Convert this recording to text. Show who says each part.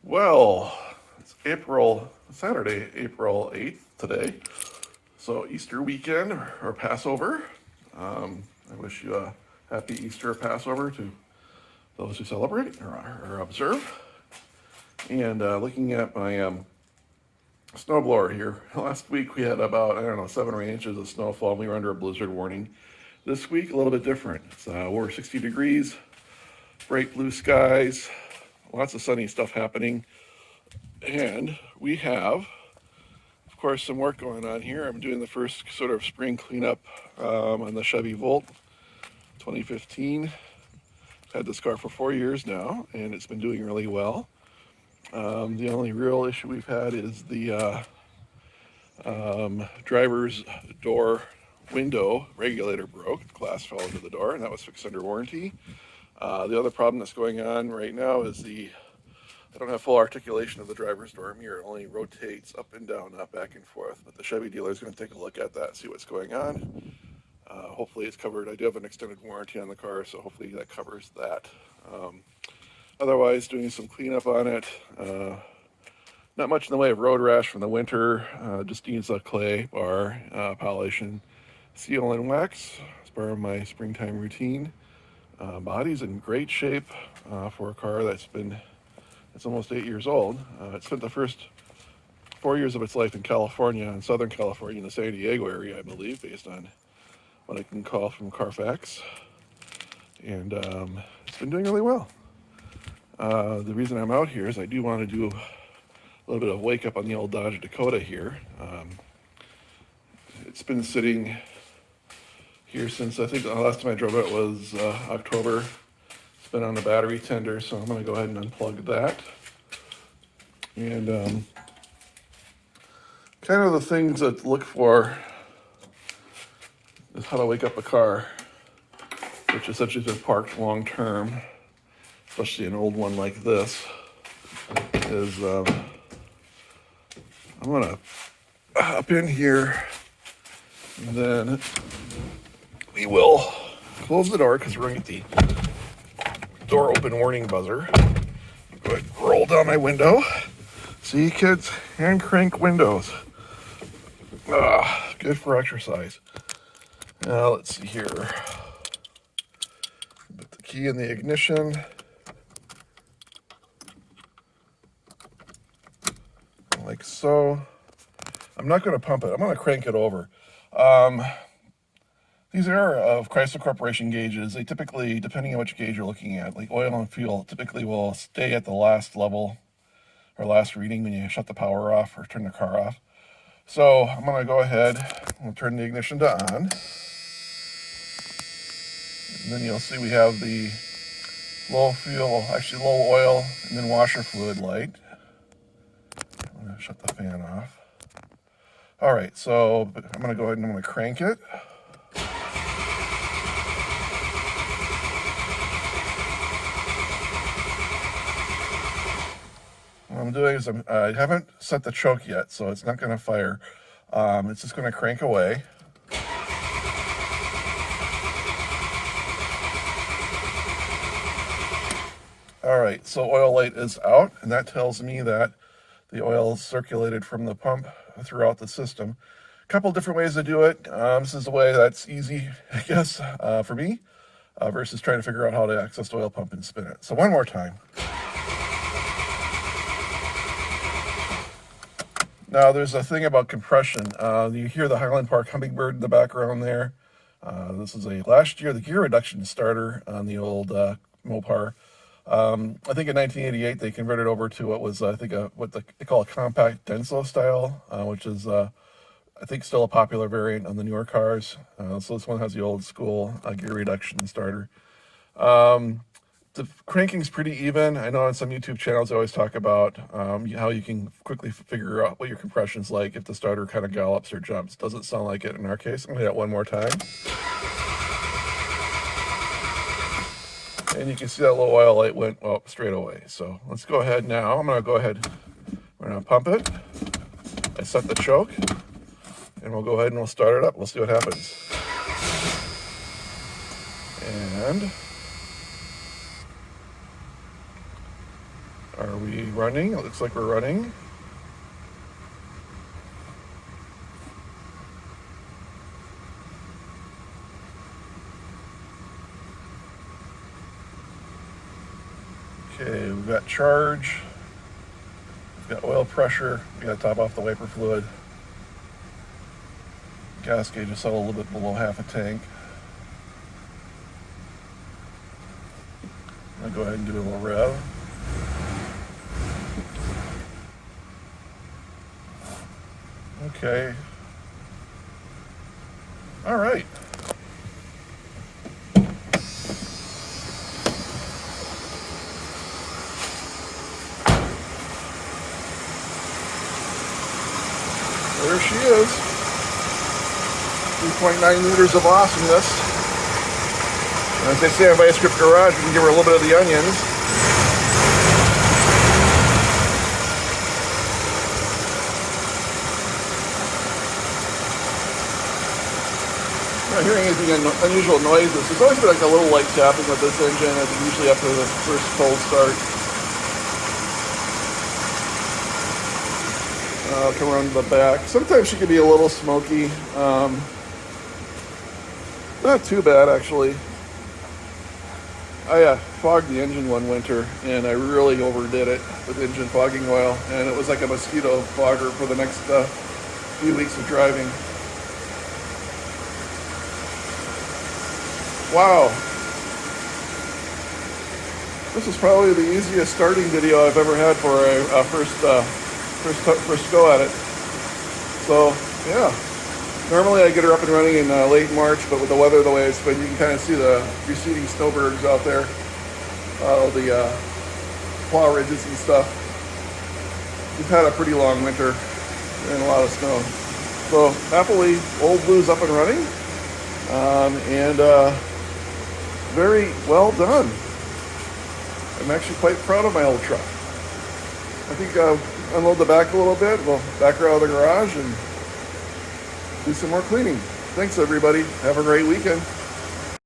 Speaker 1: Well, it's Saturday, April 8th today. So Easter weekend or Passover. I wish you a happy Easter Passover to those who celebrate or observe. And looking at my snowblower here, last week we had about, 7 or 8 inches of snowfall. We were under a blizzard warning. This week, a little bit different. It's over 60 degrees, bright blue skies, lots of sunny stuff happening. And we have, of course, some work going on here. I'm doing the first sort of spring cleanup on the Chevy Volt 2015. I've had this car for 4 years now, and it's been doing really well. The only real issue we've had is the driver's door window regulator broke. Glass fell into the door, and that was fixed under warranty. The other problem that's going on right now is I don't have full articulation of the driver's door mirror. It only rotates up and down, not back and forth. But the Chevy dealer is going to take a look at that, see what's going on. Hopefully it's covered. I do have an extended warranty on the car, so hopefully that covers that. Otherwise, doing some cleanup on it. Not much in the way of road rash from the winter. Just needs a clay bar, polish, and seal and wax as part of my springtime routine. Body's in great shape for a car it's almost 8 years old. It spent the first 4 years of its life in California, in Southern California, in the San Diego area, I believe, based on what I can call from Carfax. And it's been doing really well. The reason I'm out here is I do want to do a little bit of wake up on the old Dodge Dakota here. It's been sitting here since, I think the last time I drove it was October. It's been on the battery tender, so I'm going to go ahead and unplug that. And kind of the things that to look for is how to wake up a car, which essentially has been parked long term, especially an old one like this, is I'm going to hop in here, and then we will close the door because we're going to get the door open warning buzzer. Go ahead and roll down my window. See, kids, hand crank windows. Good for exercise. Now let's see here. Put the key in the ignition. Like so. I'm not going to pump it. I'm going to crank it over. These are of Chrysler Corporation gauges. They typically, depending on which gauge you're looking at, like oil and fuel, typically will stay at the last level or last reading when you shut the power off or turn the car off. So I'm going to go ahead and turn the ignition to on. And then you'll see we have the low oil, and then washer fluid light. I'm going to shut the fan off. All right, so I'm going to go ahead and I'm going to crank it. What I'm doing is I haven't set the choke yet, so it's not going to fire. It's just going to crank away. All right, so oil light is out, and that tells me that the oil is circulated from the pump throughout the system. A couple different ways to do it. This is the way that's easy, I guess, for me, versus trying to figure out how to access the oil pump and spin it. So one more time. Now, there's a thing about compression. You hear the Highland Park Hummingbird in the background there. This is last year, the gear reduction starter on the old Mopar. I think in 1988, they converted over to what was, what they call a compact Denso style, which is, I think, still a popular variant on the newer cars. So this one has the old school gear reduction starter. The cranking's pretty even. I know on some YouTube channels I always talk about how you can quickly figure out what your compression's like if the starter kind of gallops or jumps. Doesn't sound like it in our case. I'm going to hit it one more time. And you can see that little oil light went up straight away. So let's go ahead now. I'm going to pump it. I set the choke, and we'll go ahead and we'll start it up. We'll see what happens. And our Are we running? It looks like we're running. Okay, we've got charge. We've got oil pressure. We got to top off the wiper fluid. Gas gauge is set a little bit below half a tank. I'll go ahead and do a little rev. Okay. All right. There she is. 3.9 liters of awesomeness. And as they say in Vice Grip Garage, we can give her a little bit of the onions. I'm not hearing anything unusual noises. There's always been like a little light tapping with this engine, I think usually after the first cold start. I'll come around to the back. Sometimes she can be a little smoky. Not too bad, actually. I fogged the engine one winter, and I really overdid it with engine fogging oil, and it was like a mosquito fogger for the next few weeks of driving. Wow. This is probably the easiest starting video I've ever had for a first go at it. So, yeah. Normally I get her up and running in late March, but with the weather the way it's been, you can kind of see the receding snowbirds out there. The plow ridges and stuff. We've had a pretty long winter and a lot of snow. So, happily, Old Blue's up and running. And very well done. I'm actually quite proud of my old truck. I think unload the back a little bit. We'll back her out of the garage and do some more cleaning. Thanks, everybody. Have a great weekend.